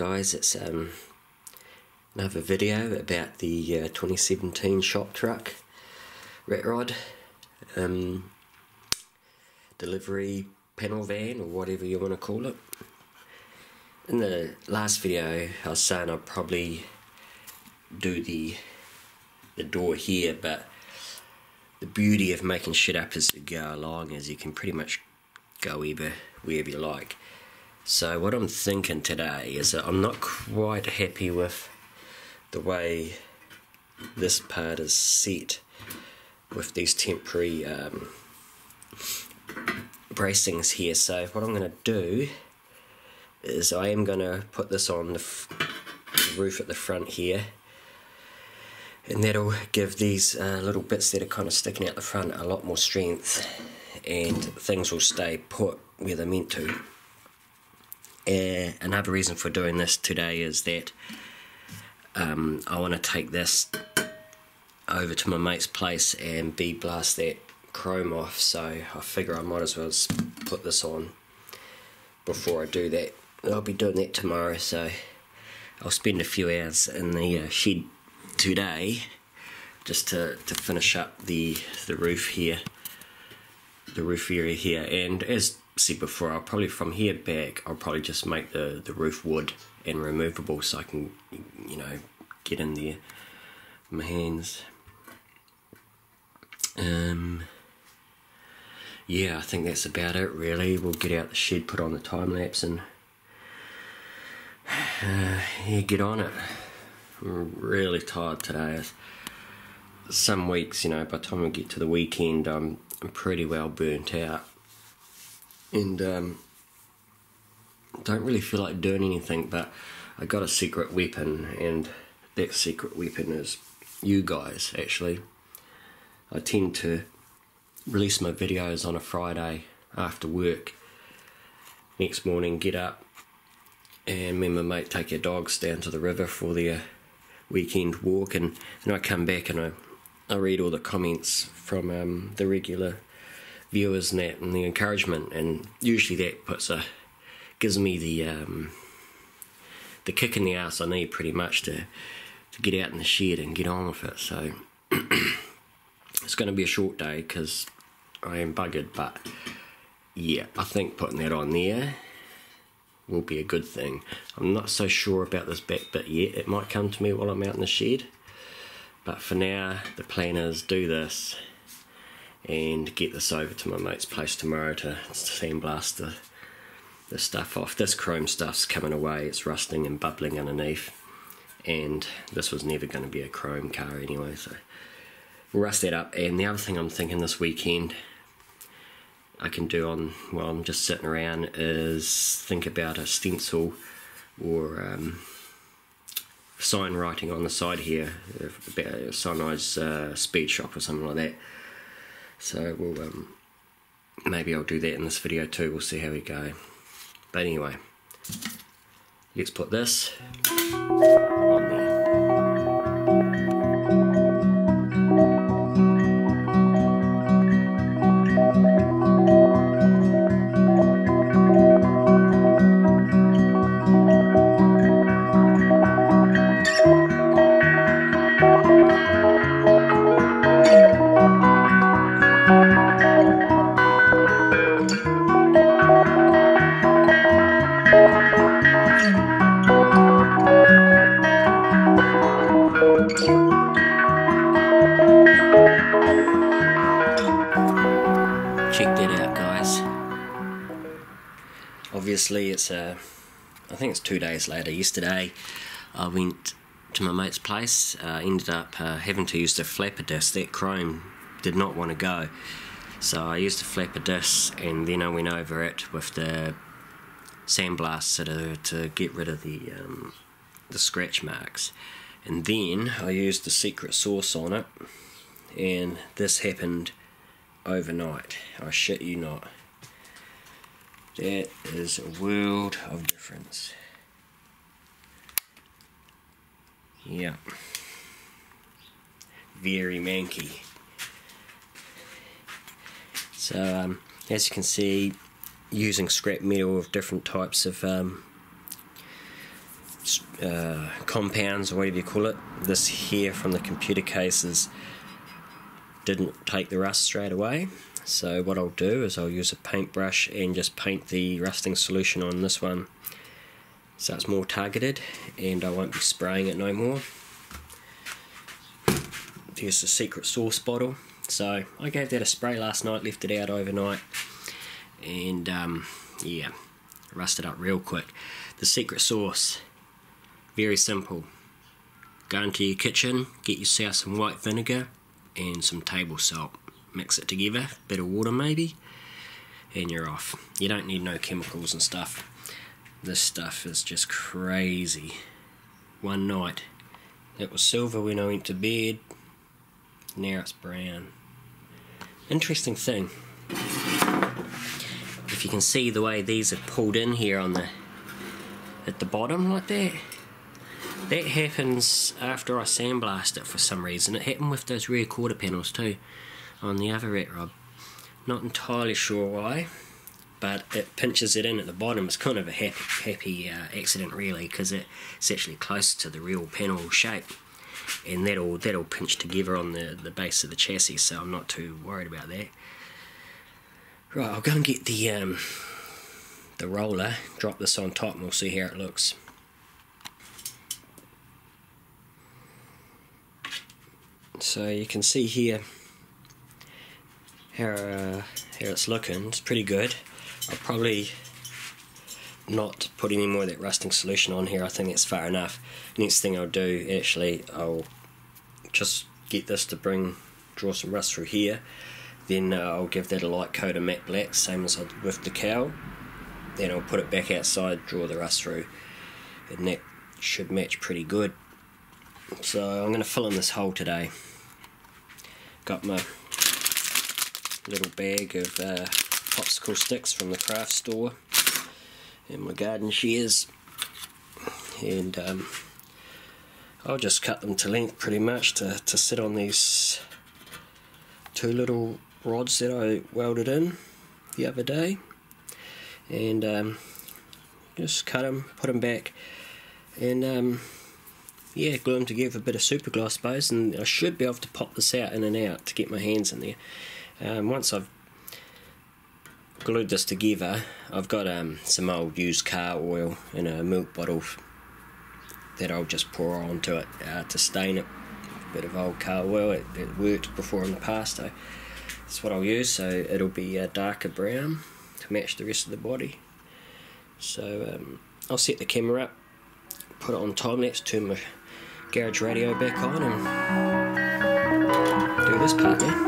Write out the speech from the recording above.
guys, it's another video about the 2017 shop truck rat rod delivery panel van, or whatever you want to call it. In the last video I was saying I'd probably do the door here, but the beauty of making shit up as you go along is you can pretty much go wherever you like. So what I'm thinking today is that I'm not quite happy with the way this part is set with these temporary bracings here. So what I'm going to do is I am going to put this on the roof at the front here, and that'll give these little bits that are kind of sticking out the front a lot more strength, and things will stay put where they're meant to. Another reason for doing this today is that I want to take this over to my mate's place and blast that chrome off, so I figure I might as well put this on before I do that. I'll be doing that tomorrow, so I'll spend a few hours in the shed today just to finish up the roof here, the roof area here. And as said before, I'll probably from here back I'll probably just make the roof wood and removable, so I can, you know, get in there with my hands. Yeah, I think that's about it really. We'll get out the shed, put on the time lapse, and yeah, get on it. I'm really tired today. Some weeks, you know, by the time we get to the weekend, I'm pretty well burnt out, and don't really feel like doing anything. But I got a secret weapon, and that secret weapon is you guys. Actually, I tend to release my videos on a Friday after work. Next morning, get up, and me and my mate take our dogs down to the river for their weekend walk, and I come back and I read all the comments from the regular viewers and that, and the encouragement, and usually that gives me the kick in the ass I need pretty much to get out in the shed and get on with it. So it's going to be a short day because I am buggered, but yeah, I think putting that on there will be a good thing. I'm not so sure about this back bit yet. It might come to me while I'm out in the shed, but for now the plan is do this and get this over to my mate's place tomorrow to sandblast the stuff off. This chrome stuff's coming away, it's rusting and bubbling underneath, and this was never going to be a chrome car anyway, so we'll rust that up. And the other thing I'm thinking this weekend I can do while I'm just sitting around is think about a stencil or sign writing on the side here about Sunrise Speed Shop or something like that. So we'll maybe I'll do that in this video too. We'll see how we go. But anyway, let's put this on there. Check that out, guys. Obviously it's I think it's 2 days later. Yesterday I went to my mate's place, ended up having to use the flapper disc. That chrome did not want to go, so I used the flapper disc, and then I went over it with the sandblaster to get rid of the scratch marks, and then I used the secret sauce on it, and this happened overnight. I shit you not. That is a world of difference. Yeah. Very manky. So as you can see, using scrap metal of different types of compounds or whatever you call it. This here from the computer cases didn't take the rust straight away, so what I'll do is I'll use a paintbrush and just paint the rusting solution on this one so it's more targeted, and I won't be spraying it no more. Here's the Secret Sauce bottle. So I gave that a spray last night, left it out overnight, and yeah, rusted up real quick. The Secret Sauce, very simple. Go into your kitchen, get yourself some white vinegar and some table salt. Mix it together, bit of water maybe, and you're off. You don't need no chemicals and stuff. This stuff is just crazy. One night it was silver when I went to bed, now it's brown. Interesting thing, if you can see the way these are pulled in here on at the bottom like that, that happens after I sandblast it for some reason. It happened with those rear quarter panels too on the other rat rod. Not entirely sure why, but it pinches it in at the bottom. It's kind of a happy accident really, because it's actually close to the real panel shape, and that'll pinch together on the base of the chassis, so I'm not too worried about that. Right, I'll go and get the roller, drop this on top, and we'll see how it looks. So you can see here how it's looking. It's pretty good. I'll probably not put any more of that rusting solution on here. I think it's far enough. Next thing I'll do, actually, I'll just get this to draw some rust through here. Then I'll give that a light coat of matte black, same as I did with the cowl. Then I'll put it back outside, draw the rust through, and that should match pretty good. So I'm going to fill in this hole today. Got my little bag of popsicle sticks from the craft store and my garden shears, and I'll just cut them to length pretty much to sit on these two little rods that I welded in the other day, and just cut them, put them back, and yeah, glue them together with a bit of super glue I suppose, and I should be able to pop this out in and out to get my hands in there. Once I've glued this together, I've got some old used car oil in a milk bottle that I'll just pour onto it to stain it. A bit of old car oil, it worked before in the past, so that's what I'll use, so it'll be a darker brown to match the rest of the body. So I'll set the camera up, put it on time lapse, turn my garage radio back on, and do this part now.